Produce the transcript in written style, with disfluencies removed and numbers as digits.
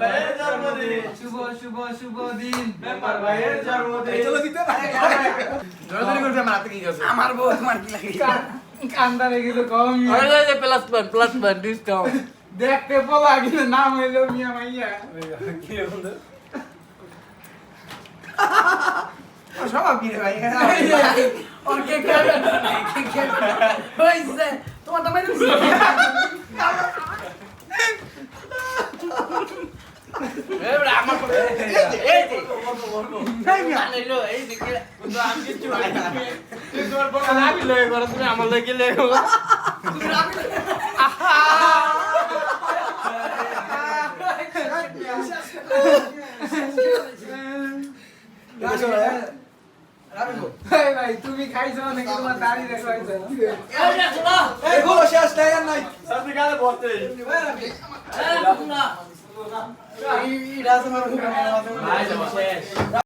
ভাইয়ের জন্মদিন শুভ শুভ শুভ দিন মেম্বার ভাইয়ের জন্মদিন চলো দিতে না জোরে করবে আমার হাতে কি গেছে আমার বউ তোমার কি লাগে কান্দারে কিন্তু কম আরে প্লাস ওয়ান ডিসকাউন্ট দেখতে পোলা কিন্তু নাম হইলো মিয়া মাইয়া কি রে বন্ধু সব কি রে ভাই ওর কে খাবে কে হইছে তোমার তো মেরে দিছি এবারে আমার এই যে আনাইলো এই দেখে কিন্তু আমি কিছু হয় না তুই তোর বড় লাগি লয়ে করছ তুমি আমার লাগি লয়ে তুমি রাখি এই ভাই তুমি খাইছো নাকি তোমার দাড়ি দেখাইছো এই না শোনো এই বলো শেষ নাই আর নাই সামনে গালে বলতে এই না এই রাজ আমার ভাই শেষ